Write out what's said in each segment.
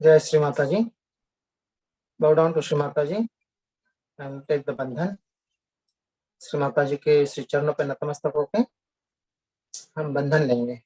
जय श्री माता जी. Bow down to Shri Mata ji and take the बंधन. श्री माता जी के श्री चरणों पे नतमस्तक होके हम बंधन लेंगे.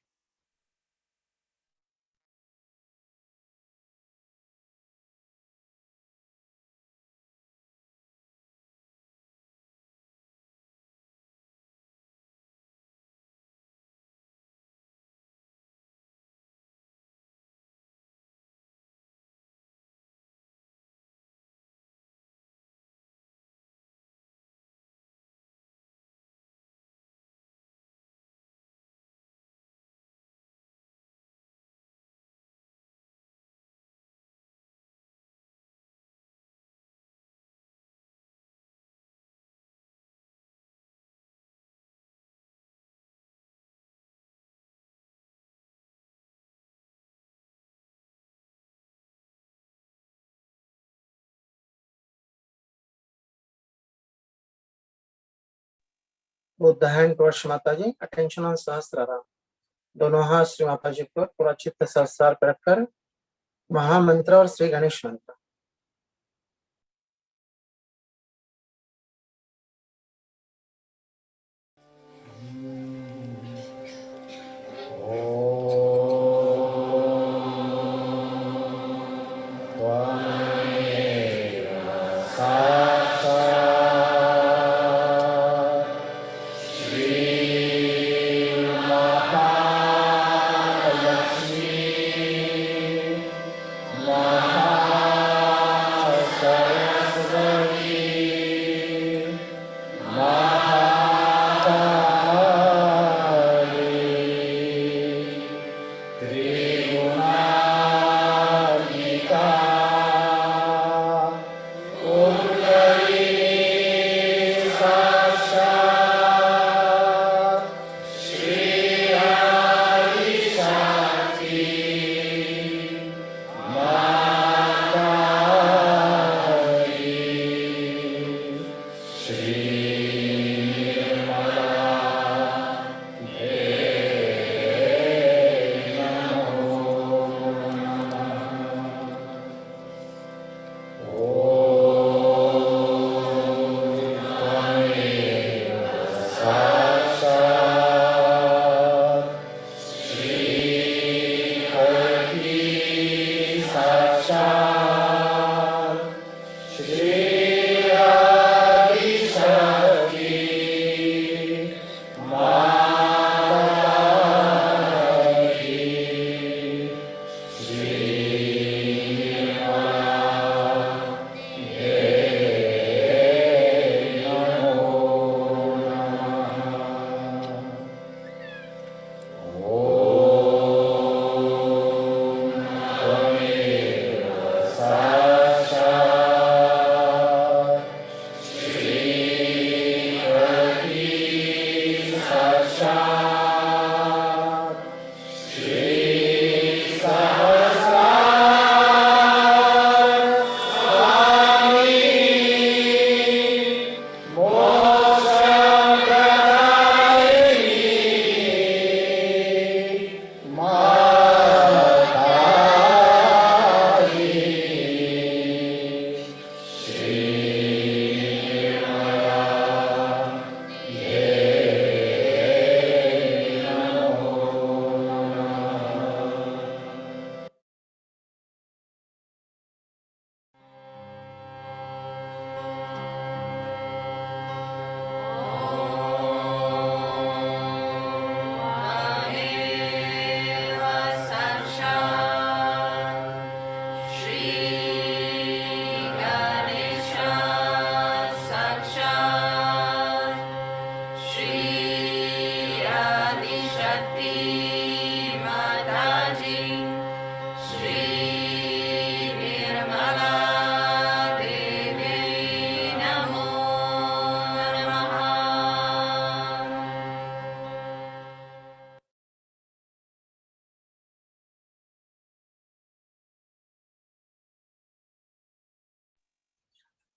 Both the hand towards Shri Mata ji. Attention on सहस्रारा. दोनों हाथ श्री माता जी को पूरा चित्त सहस्रार पर रखकर महामंत्र और श्री गणेश मंत्र.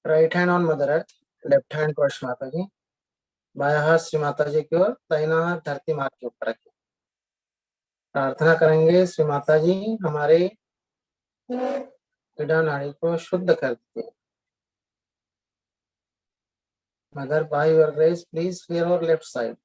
Right hand on mother earth, left hand towards माता जी. बायां हाथ श्री माता जी की ओर, दाहिना हाथ धरती माता के ऊपर रखें. प्रार्थना करेंगे श्री माता जी हमारे इडा नाड़ी को शुद्ध कर दीजिए। Mother by your grace please clear और left side.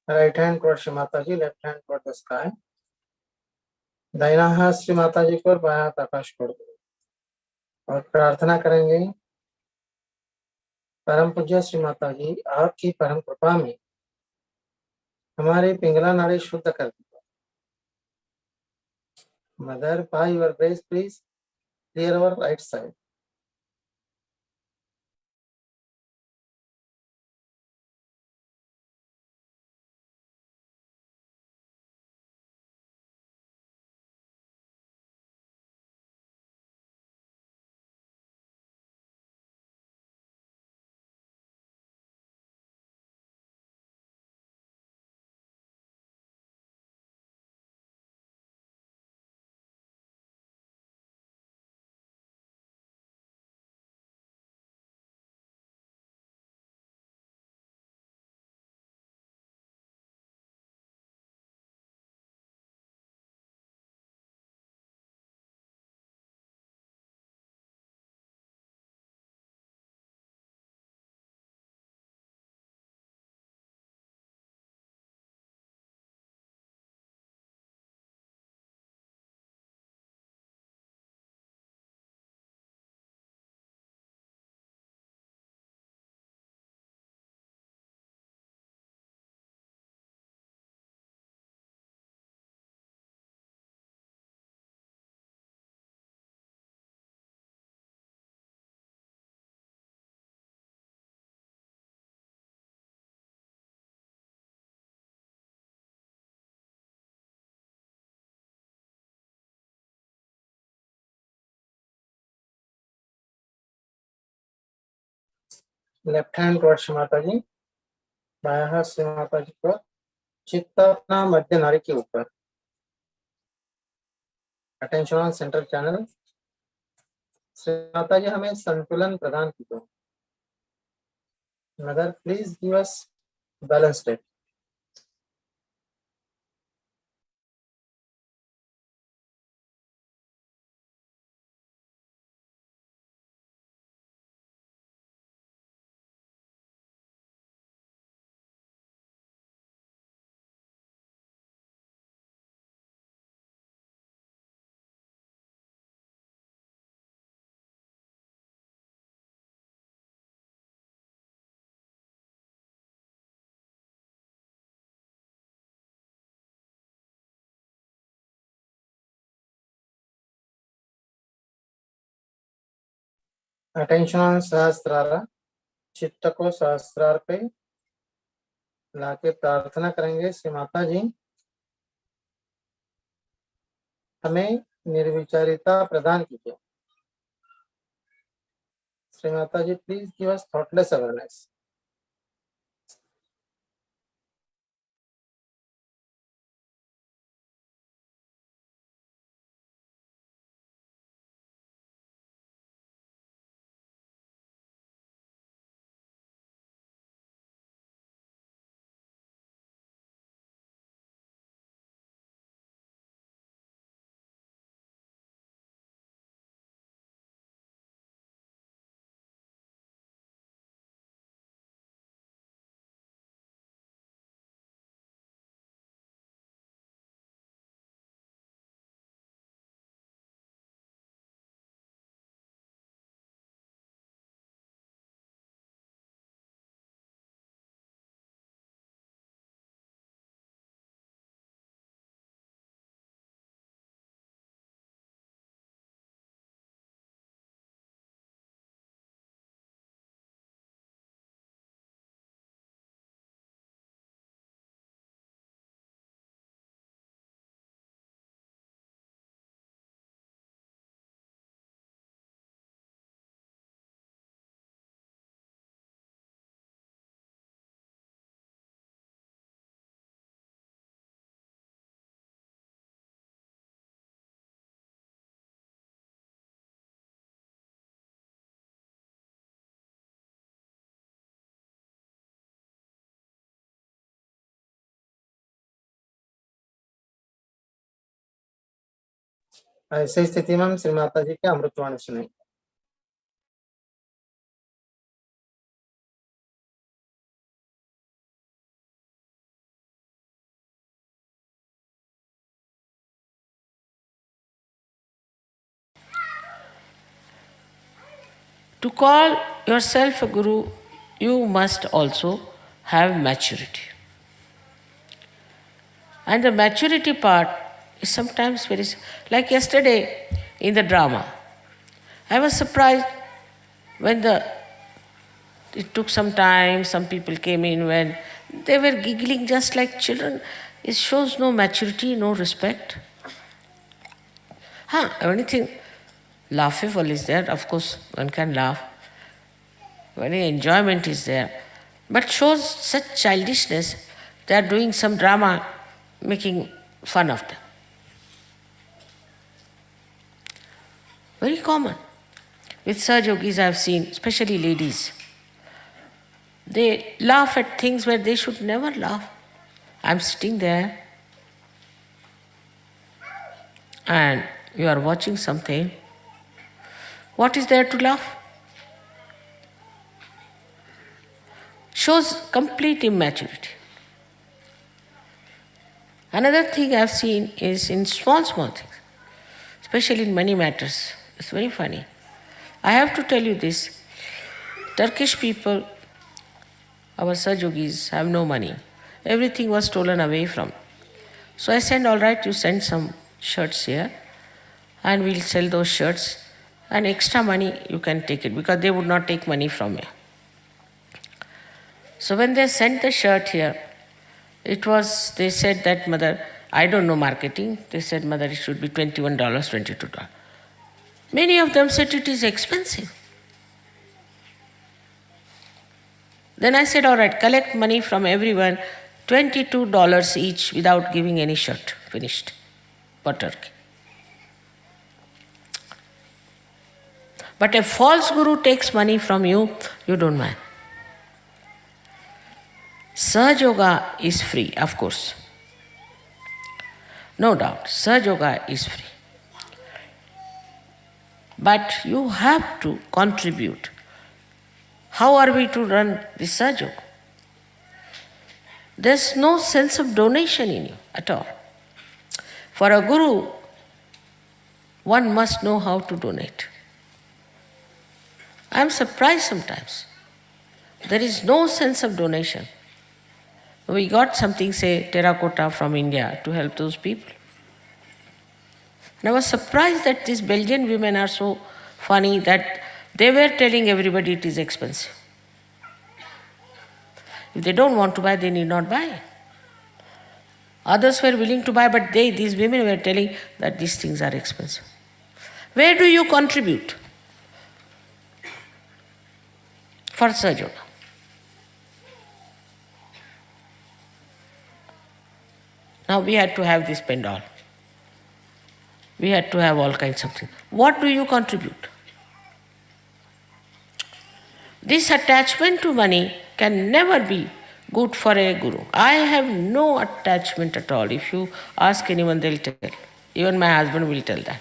Right hand toward Shri Mata ji, left hand toward the sky. दाहिना हाथ श्री माता जी को और बायां हाथ आकाश को दो और प्रार्थना करेंगे, परम पूज्य श्री माता जी, आपकी परम कृपा में हमारे पिंगला नाड़ी शुद्ध कर दीजिए। Mother by your grace please clear और right side. Left hand toward Shri Mata ji, बायां हाथ श्री माता जी को, चित्त अपना मध्य नाड़ी के ऊपर। Attention on central channel. Shri Mata ji हमें संतुलन प्रदान कीजिए। Mother please give us balance state. Attention on Sahasrara. चित्त को सहस्त्रार पे लाके प्रार्थना करेंगे, श्री माता जी हमें निर्विचारिता प्रदान कीजिए। Shri Mata ji please give us thoughtless awareness. ऐसी स्थिति में हम श्री माता जी के अमृतवाणी सुनेंगे। To call yourself a guru, you must also have maturity. And the maturity part is sometimes very, like yesterday in the drama. I was surprised when it took some time, some people came in when they were giggling just like children. It shows no maturity, no respect. Anything laughable is there, of course one can laugh. Very enjoyment is there. But shows such childishness, they are doing some drama, making fun of them. Very common. With Sahaja yogis I have seen, especially ladies. They laugh at things where they should never laugh. I'm sitting there and you are watching something. What is there to laugh? Shows complete immaturity. Another thing I've seen is in small things, especially in money matters. It's very funny. I have to tell you this. Turkish people, our Sahaja yogis, have no money. Everything was stolen away from. So I said, all right, you send some shirts here and we'll sell those shirts, and extra money you can take it, because they would not take money from me. So when they sent the shirt here, they said that, Mother, I don't know marketing. They said, Mother, it should be $21, $22. Many of them said it is expensive. Then I said, all right, collect money from everyone, $22 each without giving any shirt. Finished. For Turkey. But a false guru takes money from you, you don't mind. Sahaja Yoga is free, of course. No doubt, Sahaja Yoga is free. But you have to contribute. How are we to run this Sahaja Yoga? There's no sense of donation in you at all. For a guru, one must know how to donate. I'm surprised sometimes. There is no sense of donation. We got something, say, terracotta from India to help those people. And I was surprised that these Belgian women are so funny that they were telling everybody it is expensive. If they don't want to buy, they need not buy. Others were willing to buy, but these women were telling that these things are expensive. Where do you contribute for Sahaja Yoga? Now we had to have this pendal. We had to have all kinds of things. What do you contribute? This attachment to money can never be good for a guru. I have no attachment at all. If you ask anyone, they'll tell. Even my husband will tell that.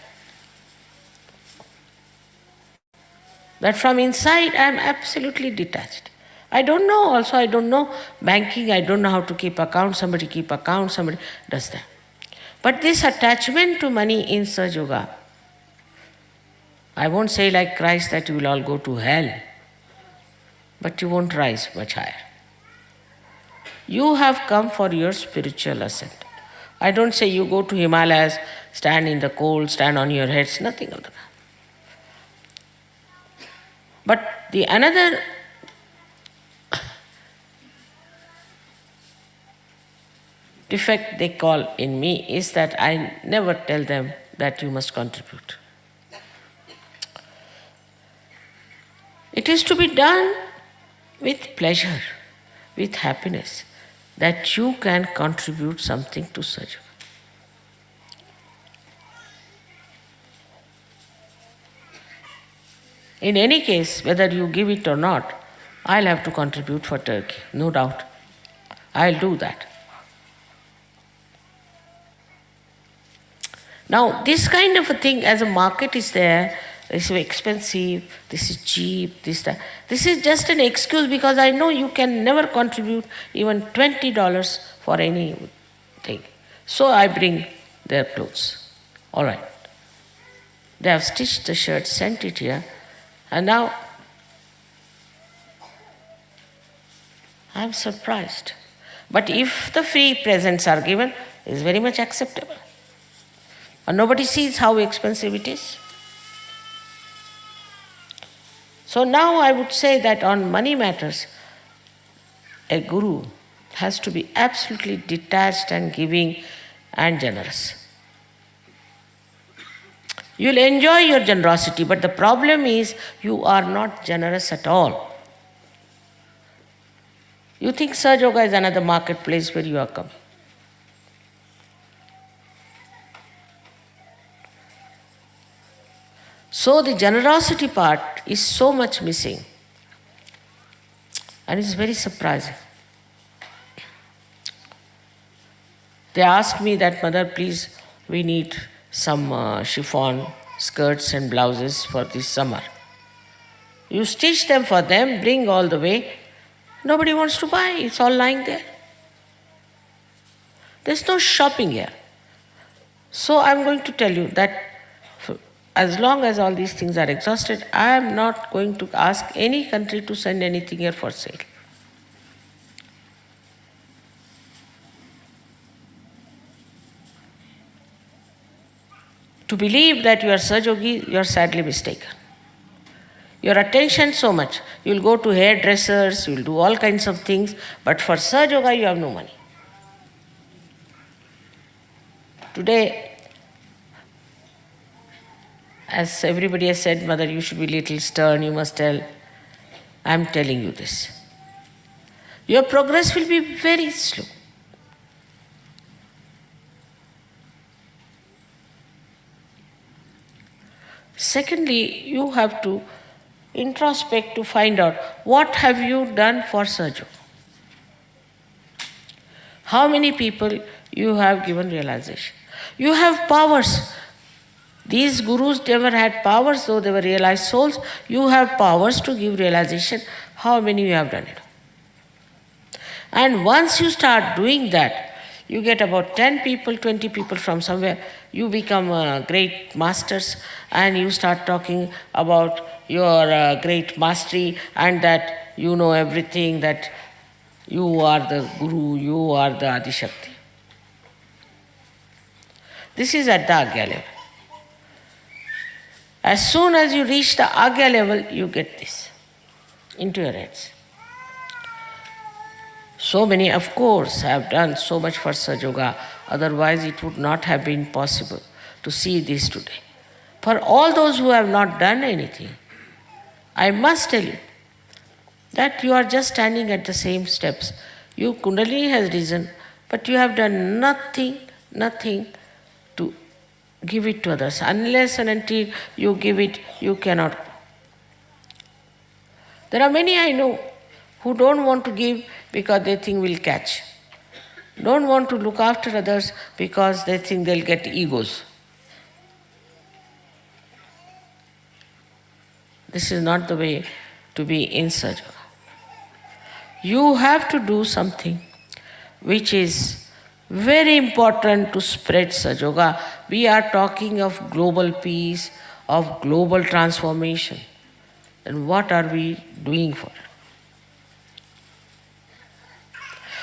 But from inside, I am absolutely detached. I don't know banking, I don't know how to keep account. Somebody keep account, somebody does that. But this attachment to money in Sahaja Yoga, I won't say like Christ that you will all go to hell, but you won't rise much higher. You have come for your spiritual ascent. I don't say you go to Himalayas, stand in the cold, stand on your heads, nothing of that. But the another defect they call in me is that I never tell them that you must contribute. It is to be done with pleasure, with happiness, that you can contribute something to Sahaja. In any case, whether you give it or not, I'll have to contribute for Turkey, no doubt. I'll do that. Now, this kind of a thing, as a market is there, this is expensive, this is cheap, that. This is just an excuse because I know you can never contribute even $20 for anything. So I bring their clothes. All right. They have stitched the shirt, sent it here, and now I am surprised. But if the free presents are given, it is very much acceptable. And nobody sees how expensive it is. So now I would say that on money matters, a guru has to be absolutely detached and giving and generous. You'll enjoy your generosity, but the problem is you are not generous at all. You think Sahaja is another marketplace where you are coming. So the generosity part is so much missing, and it's very surprising. They asked me that, Mother, please, we need some chiffon skirts and blouses for this summer. You stitch them for them, bring all the way. Nobody wants to buy, it's all lying there. There's no shopping here. So I'm going to tell you that as long as all these things are exhausted, I am not going to ask any country to send anything here for sale. To believe that you are Sahajogi, you are sadly mistaken. Your attention so much. You will go to hairdressers, you will do all kinds of things, but for Sahaja you have no money. Today, as everybody has said, Mother, you should be little stern, you must tell. I am telling you this. Your progress will be very slow. Secondly, you have to introspect to find out what have you done for Sahaja. How many people you have given realization. You have powers. These gurus never had powers, though they were realized souls. You have powers to give realization. How many you have done it? And once you start doing that, you get about 10 people, 20 people from somewhere. You become great masters and you start talking about your great mastery and that you know everything, that you are the guru, you are the Adishakti. This is at the Agya level. As soon as you reach the Agya level, you get this into your heads. So many, of course, have done so much for Sahaja, otherwise it would not have been possible to see this today. For all those who have not done anything, I must tell you that you are just standing at the same steps. Your Kundalini has risen, but you have done nothing to give it to others. Unless and until you give it, you cannot. There are many I know who don't want to give because they think we'll catch. Don't want to look after others because they think they'll get egos. This is not the way to be in Sahaja. You have to do something which is very important to spread Sahaja. We are talking of global peace, of global transformation. And what are we doing for it?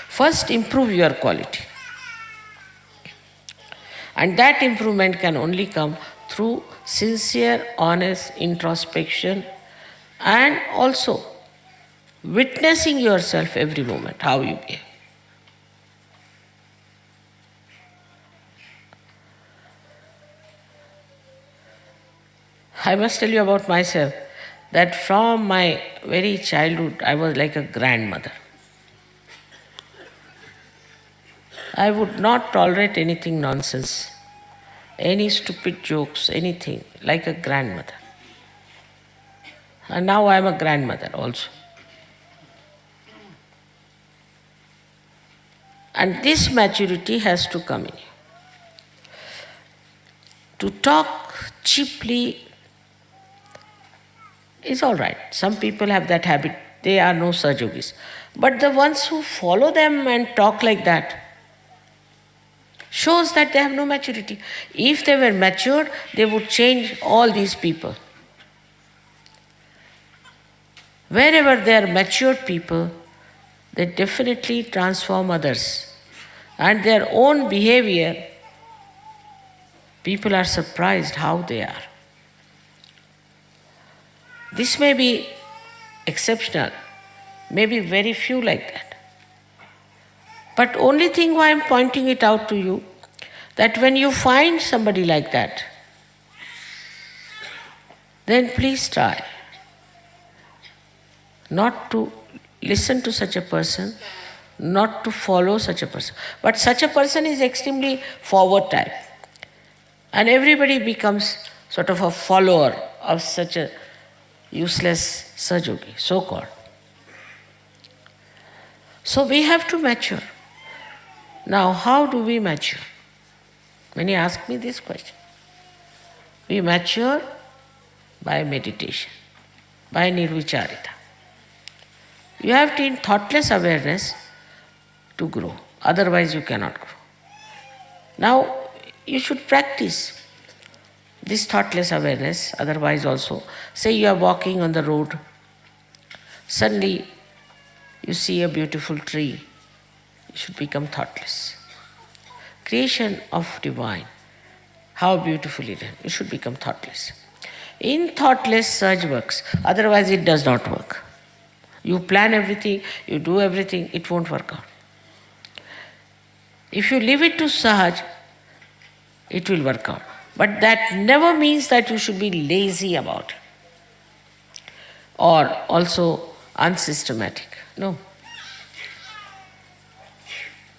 First, improve your quality. And that improvement can only come through sincere, honest introspection and also witnessing yourself every moment, how you behave. I must tell you about myself that from my very childhood, I was like a grandmother. I would not tolerate anything nonsense, any stupid jokes, anything, like a grandmother. And now I am a grandmother also. And this maturity has to come in you. To talk cheaply is all right. Some people have that habit. They are no Sahajogis. But the ones who follow them and talk like that shows that they have no maturity. If they were matured, they would change all these people. Wherever there are matured people, they definitely transform others. And their own behavior, people are surprised how they are. This may be exceptional, maybe very few like that. But only thing why I'm pointing it out to you, that when you find somebody like that, then please try not to listen to such a person, not to follow such a person. But such a person is extremely forward type. And everybody becomes sort of a follower of such a useless Sahajogi, so-called. So we have to mature. Now, how do we mature? Many ask me this question. We mature by meditation, by nirvicharita. You have to in thoughtless awareness to grow. Otherwise you cannot grow. Now, you should practice this thoughtless awareness, otherwise also. Say you are walking on the road, suddenly you see a beautiful tree, you should become thoughtless. Creation of divine, how beautifully done, you should become thoughtless. In thoughtless Sahaj works, otherwise it does not work. You plan everything, you do everything, it won't work out. If you leave it to Sahaj, it will work out. But that never means that you should be lazy about it or also unsystematic. No.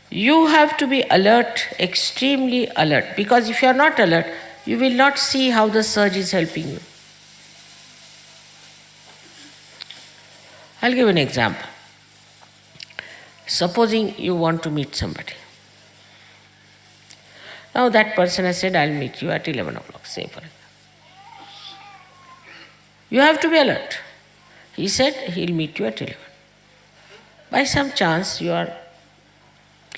You have to be alert, extremely alert, because if you are not alert, you will not see how the surge is helping you. I'll give an example. Supposing you want to meet somebody. Now that person has said, I'll meet you at 11 o'clock, say for example. You have to be alert. He said he'll meet you at 11. By some chance you are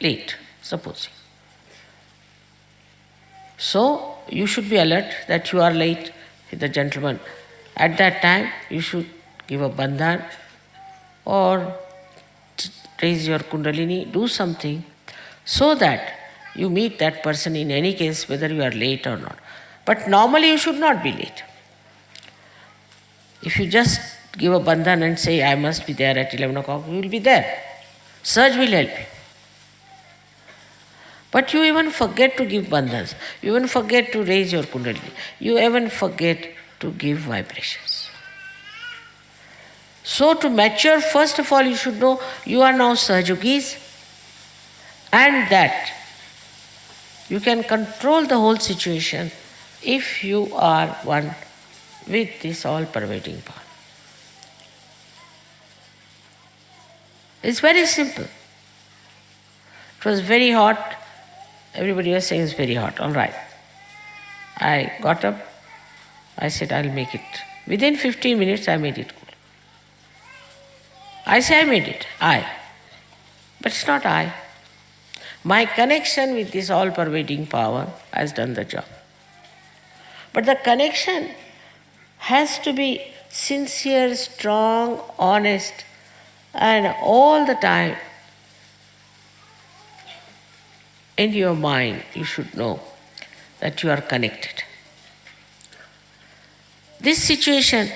late, supposing. So you should be alert that you are late with the gentleman. At that time you should give a bandhan or raise your kundalini, do something so that you meet that person in any case, whether you are late or not. But normally you should not be late. If you just give a bandhan and say, I must be there at 11 o'clock, you will be there. Surge will help you. But you even forget to give bandhans. You even forget to raise your kundalini. You even forget to give vibrations. So to mature, first of all, you should know you are now Sahajogis and that you can control the whole situation if you are one with this all-pervading power. It's very simple. It was very hot. Everybody was saying it's very hot. All right. I got up. I said, I'll make it. Within 15 minutes, I made it cool. I say I made it. I. But it's not I. My connection with this all-pervading power has done the job. But the connection has to be sincere, strong, honest, and all the time in your mind you should know that you are connected. This situation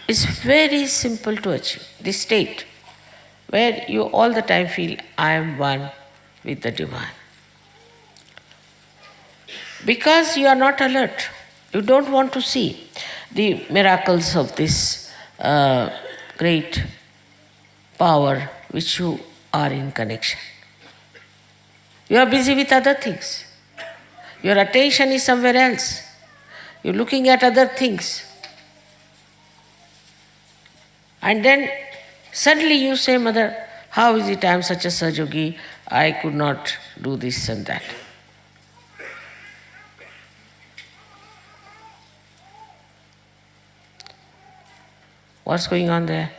is very simple to achieve, this state where you all the time feel, I am one with the divine. Because you are not alert, you don't want to see the miracles of this great power which you are in connection. You are busy with other things. Your attention is somewhere else. You're looking at other things. And then suddenly you say, Mother, how is it I am such a Sahajogi, I could not do this and that. What's going on there?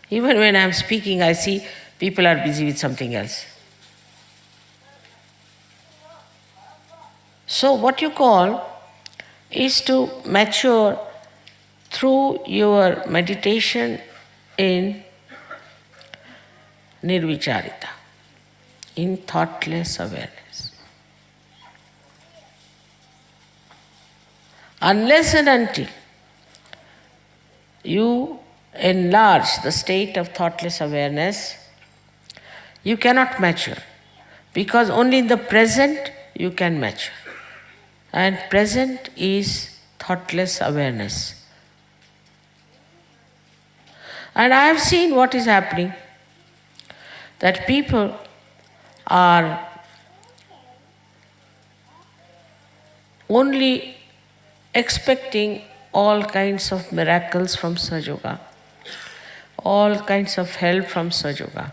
Even when I'm speaking, I see people are busy with something else. So what you call is to mature through your meditation in nirvicharita, in thoughtless awareness. Unless and until you enlarge the state of thoughtless awareness, you cannot mature, because only in the present you can mature. And present is thoughtless awareness. And I have seen what is happening, that people are only expecting all kinds of miracles from Sahaja, all kinds of help from Sahaja.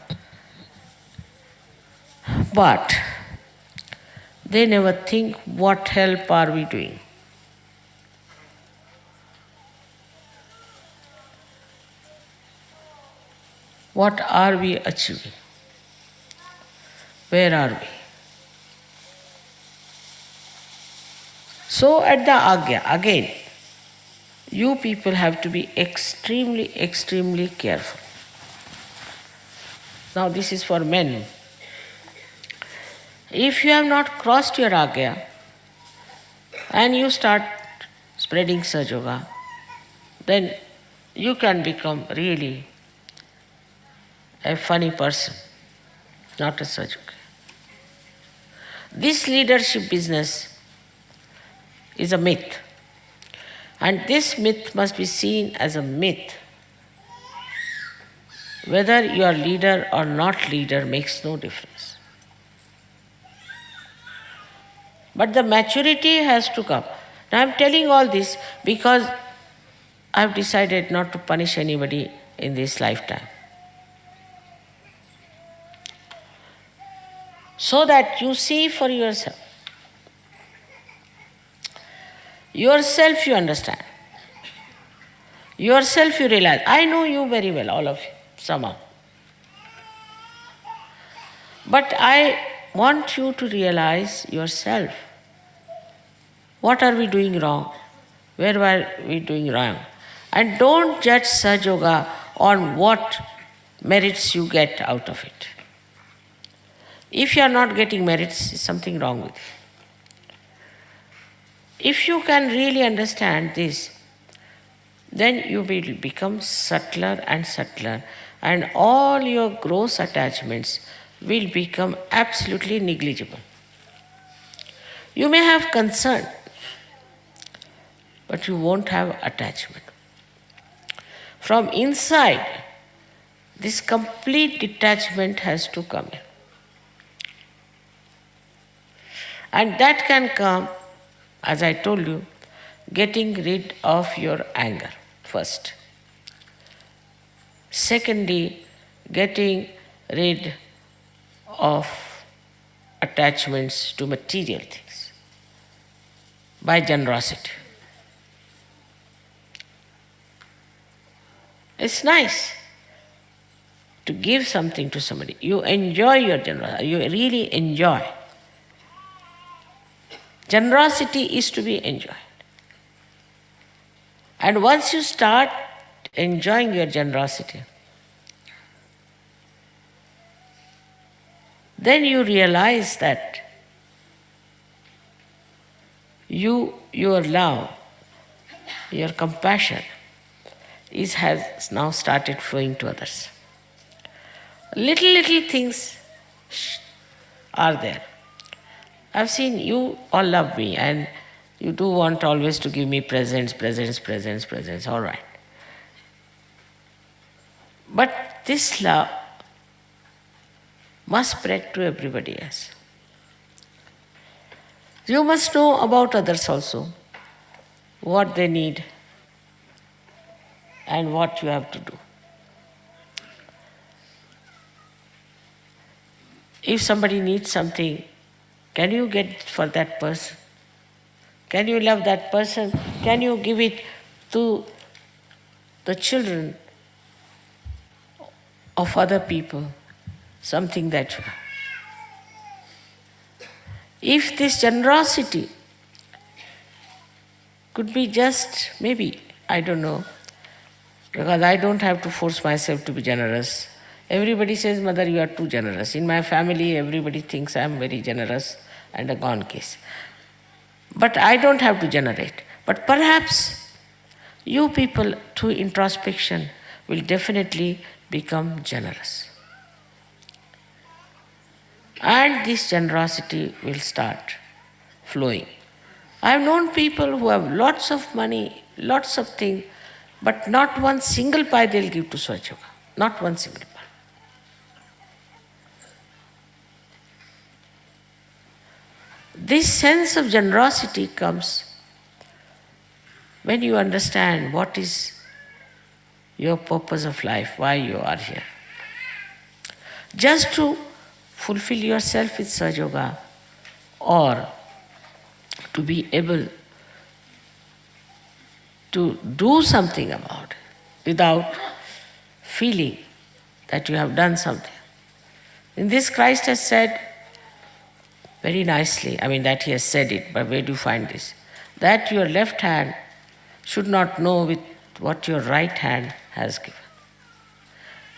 But they never think, what help are we doing? What are we achieving? Where are we? So at the Agya, again, you people have to be extremely, extremely careful. Now this is for men. If you have not crossed your Agya and you start spreading Sahaja, then you can become really a funny person, not a Sahaja. This leadership business is a myth. And this myth must be seen as a myth. Whether you are leader or not leader makes no difference. But the maturity has to come. Now I am telling all this because I have decided not to punish anybody in this lifetime. So that you see for yourself. Yourself you understand. Yourself you realize. I know you very well, all of you, somehow. But I want you to realize yourself. What are we doing wrong? Where were we doing wrong? And don't judge Sahaja on what merits you get out of it. If you are not getting merits, there's something wrong with you. If you can really understand this, then you will become subtler and subtler, and all your gross attachments will become absolutely negligible. You may have concern, but you won't have attachment. From inside, this complete detachment has to come in. And that can come, as I told you, getting rid of your anger first. Secondly, getting rid of attachments to material things by generosity. It's nice to give something to somebody. You enjoy your generosity, you really enjoy. Generosity is to be enjoyed. And once you start enjoying your generosity, then you realize that your love, your compassion has now started flowing to others. Little things are there. I've seen you all love me and you do want always to give me presents, all right. But this love must spread to everybody else. You must know about others also, what they need and what you have to do. If somebody needs something, can you get for that person? Can you love that person? Can you give it to the children of other people? Something that you have. If this generosity could be just, maybe, I don't know, because I don't have to force myself to be generous. Everybody says, Mother, you are too generous. In my family, everybody thinks I am very generous and a gone case. But I don't have to generate. But perhaps you people, through introspection, will definitely become generous. And this generosity will start flowing. I have known people who have lots of money, lots of things, but not one single pie they'll give to Sahaja. Not one single pie. This sense of generosity comes when you understand what is your purpose of life, why you are here. Just to fulfill yourself with Sahaja or to be able to do something about it without feeling that you have done something. In this, Christ has said very nicely, that he has said it, but where do you find this? That your left hand should not know with what your right hand has given.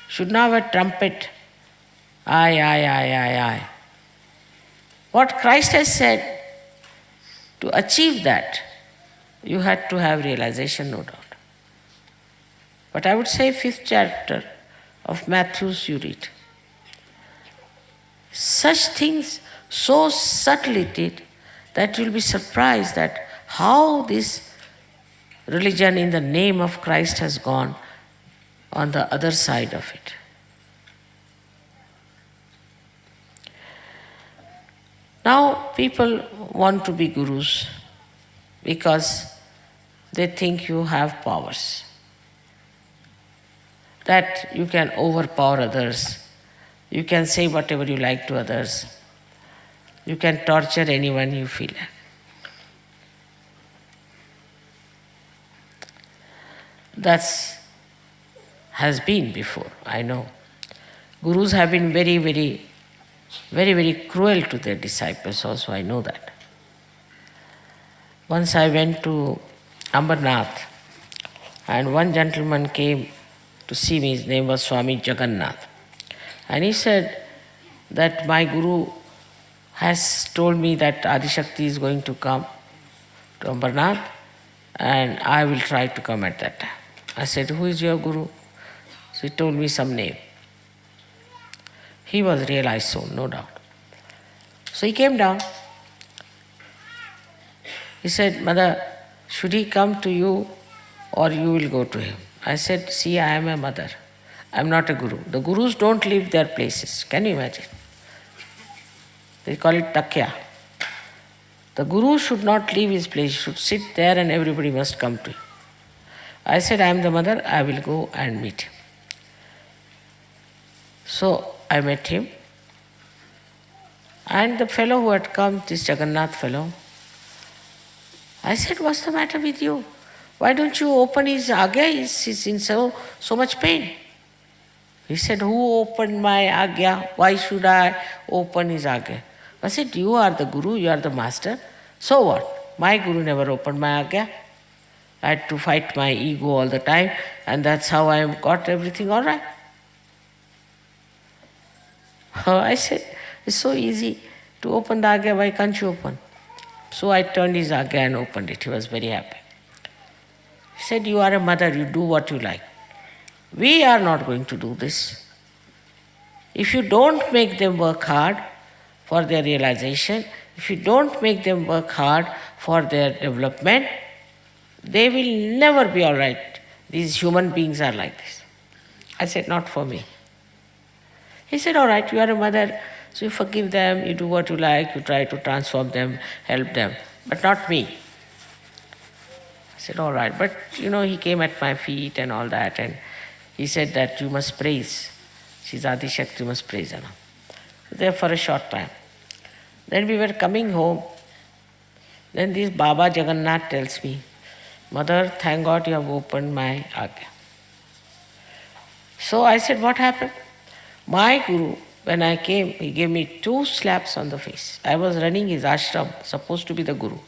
Should not have a trumpet, I. What Christ has said, to achieve that, you had to have realization, no doubt. But I would say 5th chapter of Matthew's you read. Such things so subtly did that you'll be surprised that how this religion in the name of Christ has gone on the other side of it. Now people want to be gurus because they think you have powers, that you can overpower others, you can say whatever you like to others, you can torture anyone you feel like. That's has been before, I know. Gurus have been very, very cruel to their disciples also, I know that. Once I went to Ambernath and one gentleman came to see me, his name was Swami Jagannath. And he said that my guru has told me that Adi Shakti is going to come to Ambernath and I will try to come at that time. I said, who is your guru? So he told me some name. He was realized soul, no doubt. So he came down. He said, Mother, should he come to you or you will go to him? I said, see, I am a mother. I am not a guru. The gurus don't leave their places. Can you imagine? They call it takya. The guru should not leave his place. He should sit there and everybody must come to him. I said, I am the mother. I will go and meet him. So I met him. And the fellow who had come, this Jagannath fellow, I said, what's the matter with you? Why don't you open his agya? He's in so much pain. He said, who opened my agya? Why should I open his agya? I said, you are the guru, you are the master. So what? My guru never opened my agya. I had to fight my ego all the time, and that's how I got everything all right. I said, it's so easy to open the agya, why can't you open? So I turned his agya and opened it. He was very happy. He said, you are a mother, you do what you like. We are not going to do this. If you don't make them work hard for their realization, if you don't make them work hard for their development, they will never be all right. These human beings are like this. I said, not for me. He said, all right, you are a mother, so you forgive them, you do what you like, you try to transform them, help them, but not me. I said, all right, but he came at my feet and all that, and he said that you must praise. She's Adi Shakti, you must praise her. There for a short time. Then we were coming home. Then this Baba Jagannath tells me, Mother, thank God you have opened my Agya. So I said, what happened? My Guru, when I came, he gave me 2 slaps on the face. I was running his ashram, supposed to be the Guru.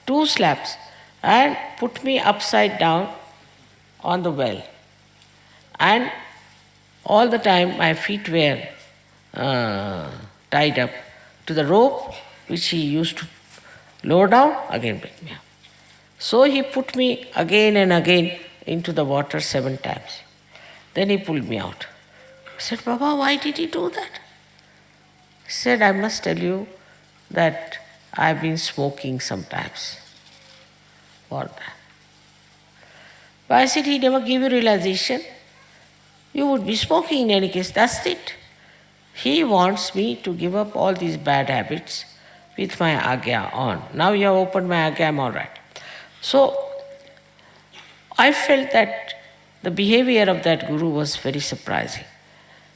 2 slaps, and put me upside down on the well. And all the time my feet were tied up to the rope which he used to lower down, again bring me up. So he put me again and again into the water 7 times. Then he pulled me out. I said, Baba, why did he do that? He said, I must tell you that I've been smoking sometimes. For that. But I said, he never gave you realization. You would be smoking in any case, that's it. He wants me to give up all these bad habits with my Agya on. Now you have opened my Agya, I'm all right. So I felt that the behavior of that Guru was very surprising.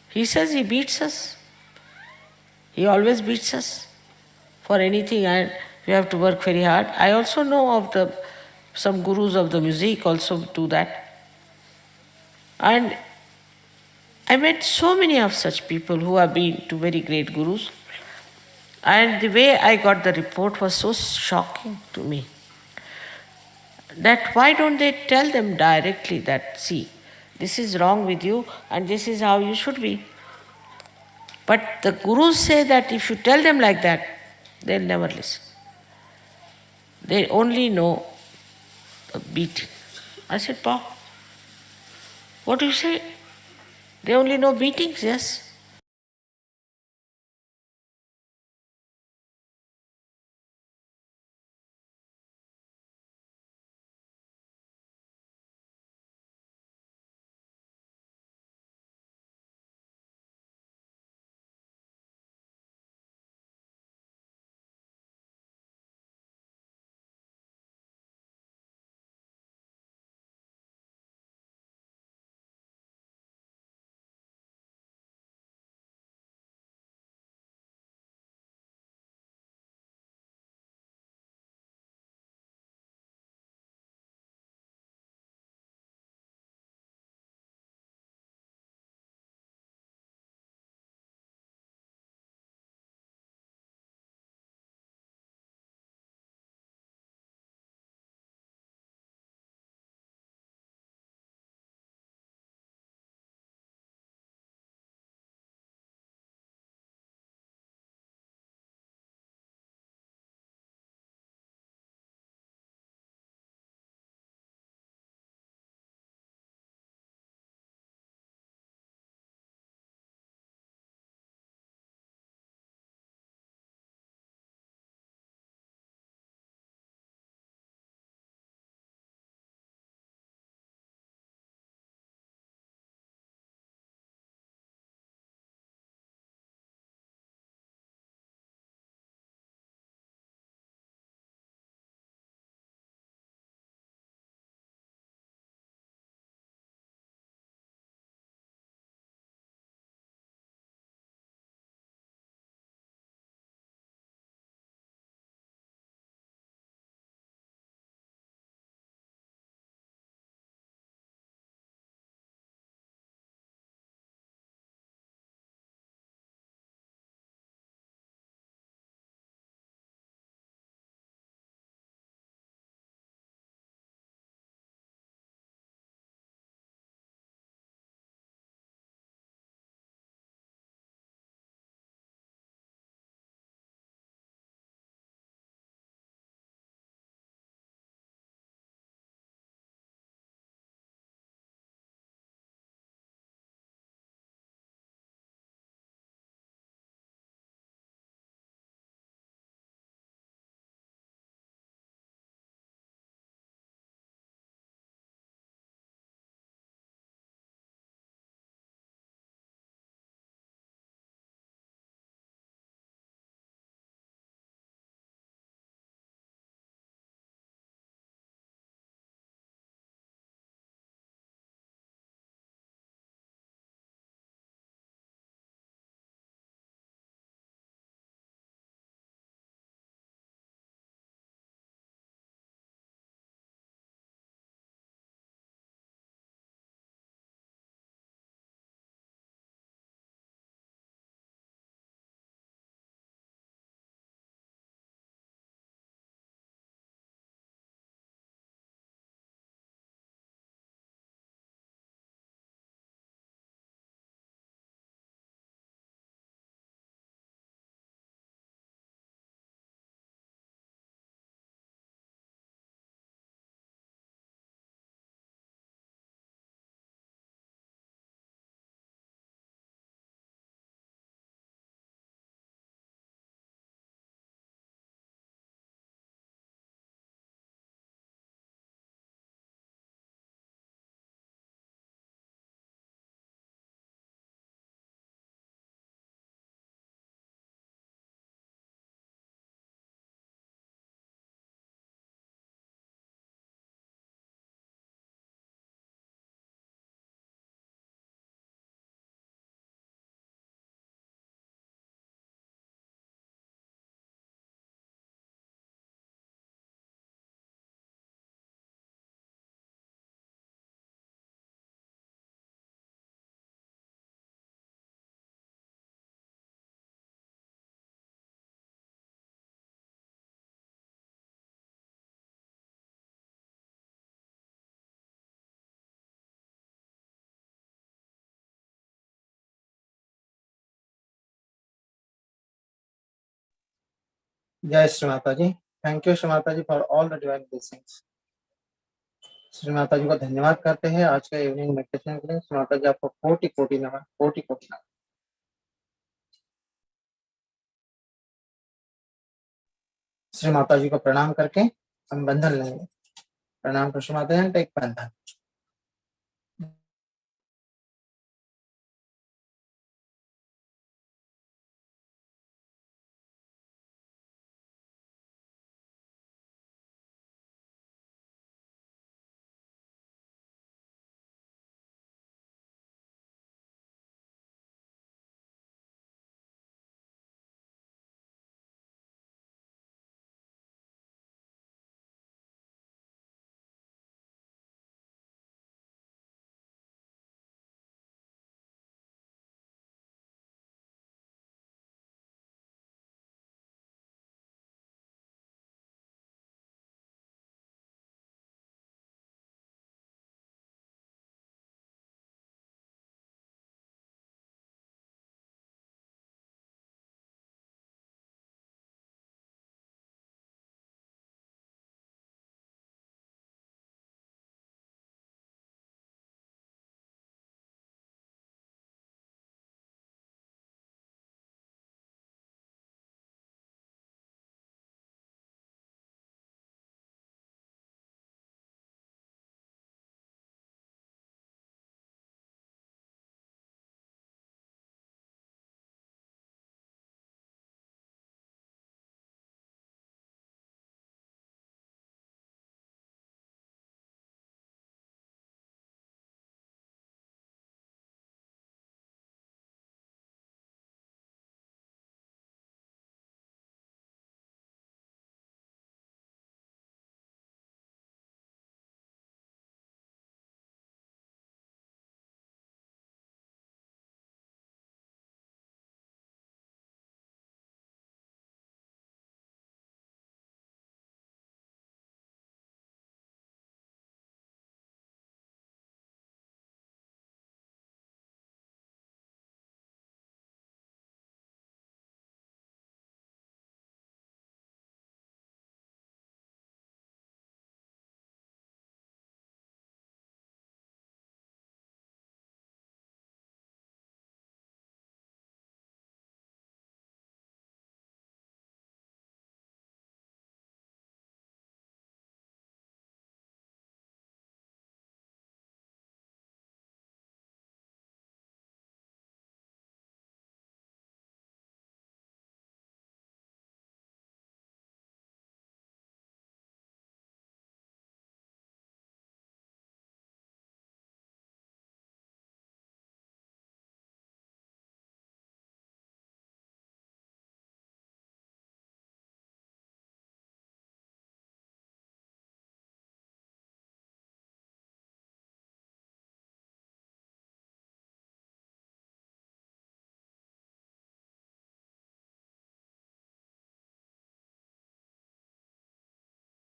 He says he beats us. He always beats us for anything, and we have to work very hard. I also know of some gurus of the music also do that. And I met so many of such people who have been to very great gurus. And the way I got the report was so shocking to me. That why don't they tell them directly that, see, this is wrong with you and this is how you should be. But the gurus say that if you tell them like that, they'll never listen. They only know the beating. I said, Pa, what do you say? They only know beatings, yes. जय श्री माता जी। Thank you Shri Mata ji for all the divine blessings. Shri Mata ji को धन्यवाद करते हैं आज के evening meditation के लिए। श्री माता जी आपको कोटि कोटि नमन, कोटि कोटि नमन। श्री माता जी को प्रणाम करके हम बंधन लेंगे। प्रणाम to Shri Mata ji, take बंधन।